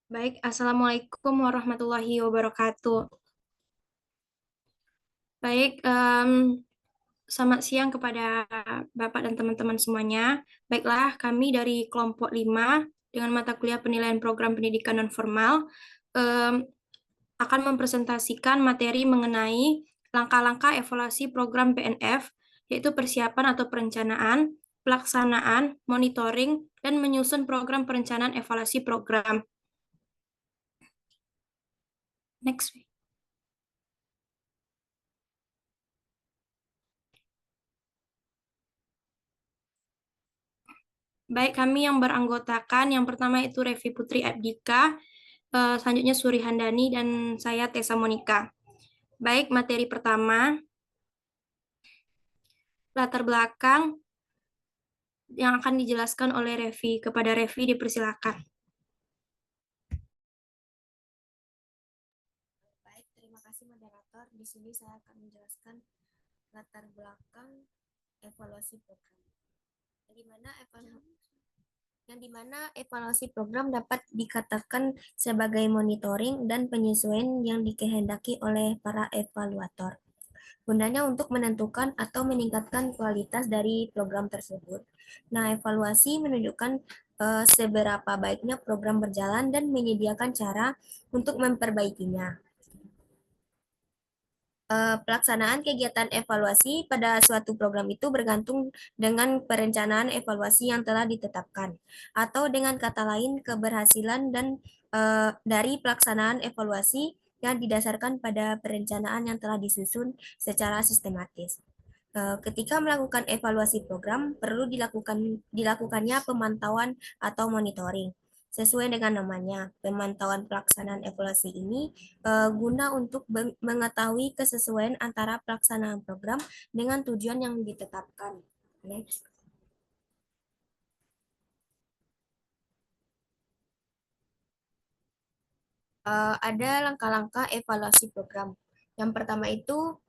Baik, Assalamualaikum warahmatullahi wabarakatuh. Baik, selamat siang kepada Bapak dan teman-teman semuanya. Baiklah, kami dari kelompok 5 dengan mata kuliah penilaian program pendidikan nonformal em, akan mempresentasikan materi mengenai langkah-langkah evaluasi program PNF, yaitu persiapan atau perencanaan, pelaksanaan, monitoring, dan menyusun program perencanaan evaluasi program. Next. Baik, kami yang beranggotakan, yang pertama itu Revi Putri Abdika, selanjutnya Suri Handani, dan saya Tessa Monika. Baik, materi pertama, latar belakang yang akan dijelaskan oleh Revi. Kepada Revi, dipersilakan. Baik, terima kasih moderator. Di sini saya akan menjelaskan latar belakang evaluasi program. Yang dimana evaluasi program dapat dikatakan sebagai monitoring dan penyesuaian yang dikehendaki oleh para evaluator. Gunanya untuk menentukan atau meningkatkan kualitas dari program tersebut. Nah, evaluasi menunjukkan seberapa baiknya program berjalan dan menyediakan cara untuk memperbaikinya. Pelaksanaan kegiatan evaluasi pada suatu program itu bergantung dengan perencanaan evaluasi yang telah ditetapkan, atau dengan kata lain keberhasilan dan dari pelaksanaan evaluasi yang didasarkan pada perencanaan yang telah disusun secara sistematis. Ketika melakukan evaluasi program, perlu dilakukannya pemantauan atau monitoring. Sesuai dengan namanya, pemantauan pelaksanaan evaluasi ini guna untuk mengetahui kesesuaian antara pelaksanaan program dengan tujuan yang ditetapkan. Next. Ada langkah-langkah evaluasi program. Yang pertama itu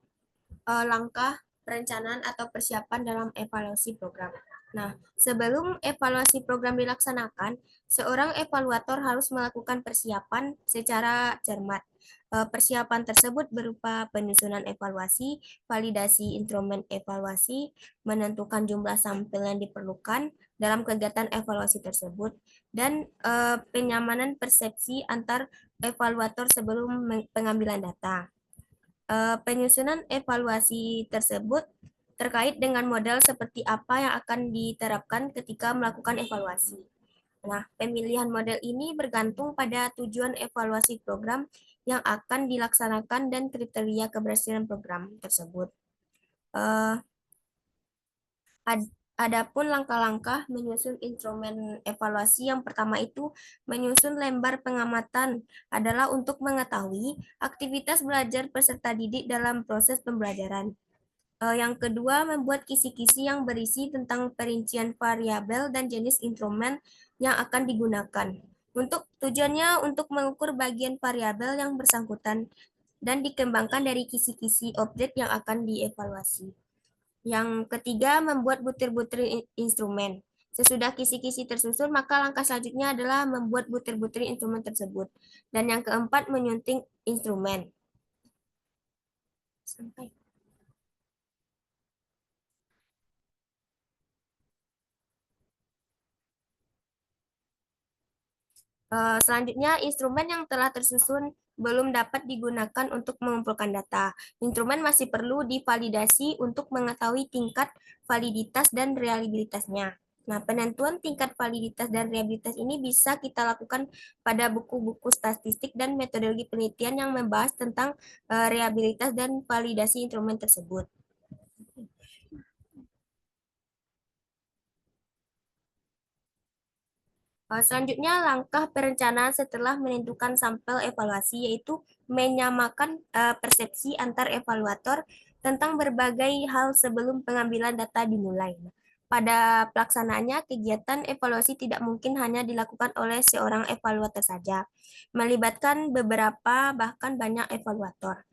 langkah perencanaan atau persiapan dalam evaluasi program. Nah, sebelum evaluasi program dilaksanakan, seorang evaluator harus melakukan persiapan secara cermat. Persiapan tersebut berupa penyusunan evaluasi, validasi instrumen evaluasi, menentukan jumlah sampel yang diperlukan dalam kegiatan evaluasi tersebut, dan penyamanan persepsi antar evaluator sebelum pengambilan data. Penyusunan evaluasi tersebut terkait dengan model seperti apa yang akan diterapkan ketika melakukan evaluasi. Nah, pemilihan model ini bergantung pada tujuan evaluasi program yang akan dilaksanakan dan kriteria keberhasilan program tersebut. Uh, Adapun langkah-langkah menyusun instrumen evaluasi, yang pertama itu menyusun lembar pengamatan adalah untuk mengetahui aktivitas belajar peserta didik dalam proses pembelajaran. Yang kedua, membuat kisi-kisi yang berisi tentang perincian variabel dan jenis instrumen yang akan digunakan. Untuk tujuannya untuk mengukur bagian variabel yang bersangkutan dan dikembangkan dari kisi-kisi objek yang akan dievaluasi. Yang ketiga, membuat butir-butir instrumen. Sesudah kisi-kisi tersusun, maka langkah selanjutnya adalah membuat butir-butir instrumen tersebut. Dan yang keempat, menyunting instrumen. Sampai. Selanjutnya, instrumen yang telah tersusun belum dapat digunakan untuk mengumpulkan data. Instrumen masih perlu divalidasi untuk mengetahui tingkat validitas dan reliabilitasnya. Nah, penentuan tingkat validitas dan reliabilitas ini bisa kita lakukan pada buku-buku statistik dan metodologi penelitian yang membahas tentang reliabilitas dan validasi instrumen tersebut. Selanjutnya, langkah perencanaan setelah menentukan sampel evaluasi yaitu menyamakan persepsi antar evaluator tentang berbagai hal sebelum pengambilan data dimulai. Pada pelaksanaannya, kegiatan evaluasi tidak mungkin hanya dilakukan oleh seorang evaluator saja, melibatkan beberapa bahkan banyak evaluator.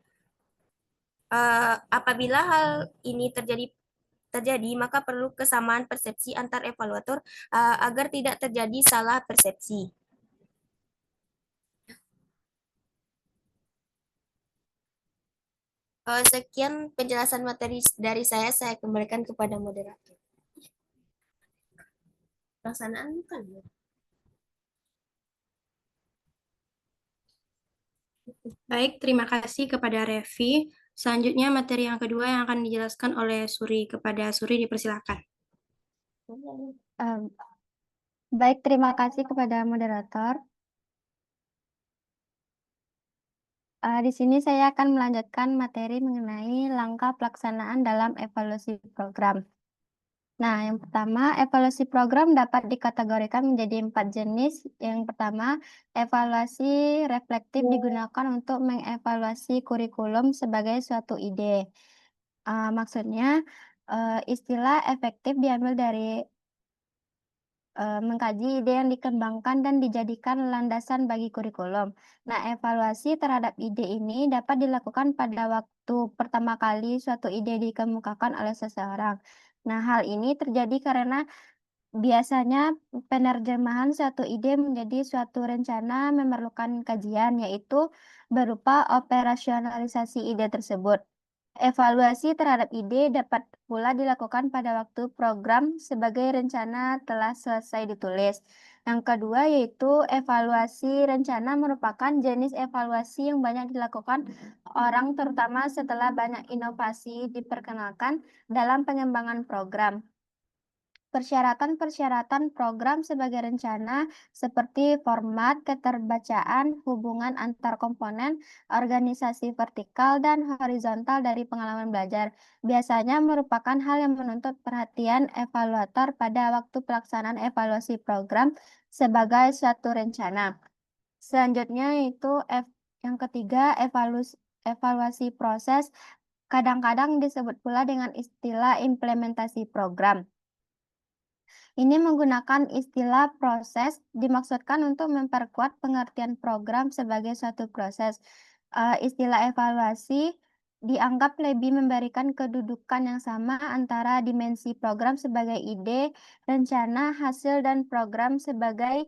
Apabila hal ini terjadi, maka perlu kesamaan persepsi antar evaluator agar tidak terjadi salah persepsi. Sekian penjelasan materi dari saya kembalikan kepada moderator. Pelaksanaan bukan ya? Baik, terima kasih kepada Revi. Selanjutnya materi yang kedua yang akan dijelaskan oleh Suri. Kepada Suri dipersilakan. Baik, terima kasih kepada moderator. Di sini saya akan melanjutkan materi mengenai langkah pelaksanaan dalam evaluasi program. Nah, yang pertama, evaluasi program dapat dikategorikan menjadi 4 jenis. Yang pertama, evaluasi reflektif digunakan untuk mengevaluasi kurikulum sebagai suatu ide. Maksudnya, istilah efektif diambil dari mengkaji ide yang dikembangkan dan dijadikan landasan bagi kurikulum. Nah, evaluasi terhadap ide ini dapat dilakukan pada waktu pertama kali suatu ide dikemukakan oleh seseorang. Nah, hal ini terjadi karena biasanya penerjemahan suatu ide menjadi suatu rencana memerlukan kajian, yaitu berupa operasionalisasi ide tersebut. Evaluasi terhadap ide dapat pula dilakukan pada waktu program sebagai rencana telah selesai ditulis. Yang kedua yaitu evaluasi rencana merupakan jenis evaluasi yang banyak dilakukan orang terutama setelah banyak inovasi diperkenalkan dalam pengembangan program. Persyaratan-persyaratan program sebagai rencana seperti format, keterbacaan, hubungan antar komponen, organisasi vertikal dan horizontal dari pengalaman belajar biasanya merupakan hal yang menuntut perhatian evaluator pada waktu pelaksanaan evaluasi program sebagai suatu rencana. Selanjutnya itu yang ketiga evaluasi proses kadang-kadang disebut pula dengan istilah implementasi program. Ini menggunakan istilah proses dimaksudkan untuk memperkuat pengertian program sebagai suatu proses. Istilah evaluasi dianggap lebih memberikan kedudukan yang sama antara dimensi program sebagai ide, rencana, hasil, dan program sebagai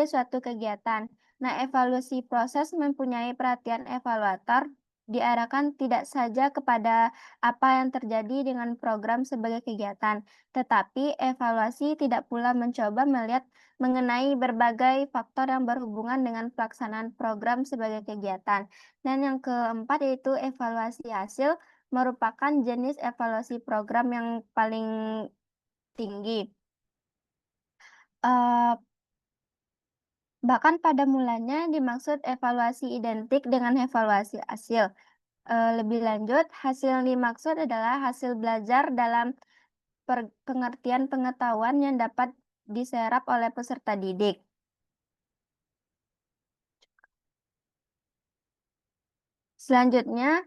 suatu kegiatan. Nah, evaluasi proses mempunyai perhatian evaluator diarahkan tidak saja kepada apa yang terjadi dengan program sebagai kegiatan, tetapi evaluasi tidak pula mencoba melihat mengenai berbagai faktor yang berhubungan dengan pelaksanaan program sebagai kegiatan. Dan yang keempat yaitu evaluasi hasil merupakan jenis evaluasi program yang paling tinggi. Bahkan pada mulanya dimaksud evaluasi identik dengan evaluasi hasil. Lebih lanjut, hasil yang dimaksud adalah hasil belajar dalam pengertian pengetahuan yang dapat diserap oleh peserta didik. Selanjutnya,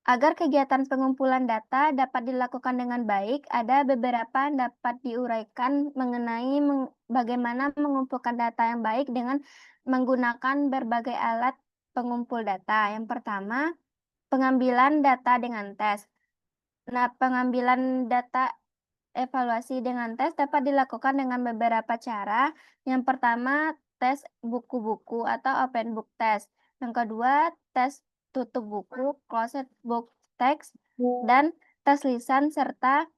agar kegiatan pengumpulan data dapat dilakukan dengan baik, ada beberapa yang dapat diuraikan mengenai bagaimana mengumpulkan data yang baik dengan menggunakan berbagai alat pengumpul data. Yang pertama, pengambilan data dengan tes. Nah, pengambilan data evaluasi dengan tes dapat dilakukan dengan beberapa cara. Yang pertama, tes buku-buku atau open book test. Yang kedua, tes tutup buku, closed book text, dan tes lisan serta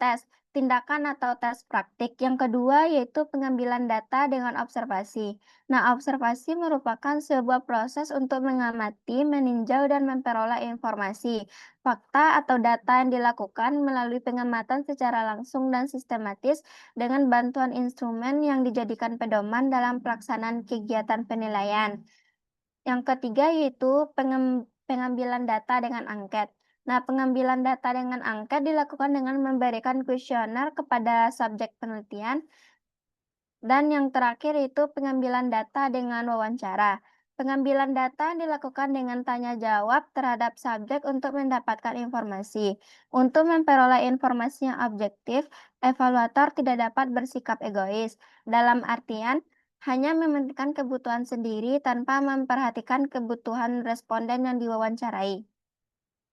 tes tindakan atau tes praktik. Yang kedua yaitu pengambilan data dengan observasi. Nah, observasi merupakan sebuah proses untuk mengamati, meninjau, dan memperoleh informasi, fakta atau data yang dilakukan melalui pengamatan secara langsung dan sistematis dengan bantuan instrumen yang dijadikan pedoman dalam pelaksanaan kegiatan penilaian. Yang ketiga yaitu pengambilan data dengan angket. Nah, pengambilan data dengan angket dilakukan dengan memberikan kuesioner kepada subjek penelitian. Dan yang terakhir itu pengambilan data dengan wawancara. Pengambilan data dilakukan dengan tanya jawab terhadap subjek untuk mendapatkan informasi. Untuk memperoleh informasi yang objektif, evaluator tidak dapat bersikap egois. Dalam artian, hanya mementingkan kebutuhan sendiri tanpa memperhatikan kebutuhan responden yang diwawancarai.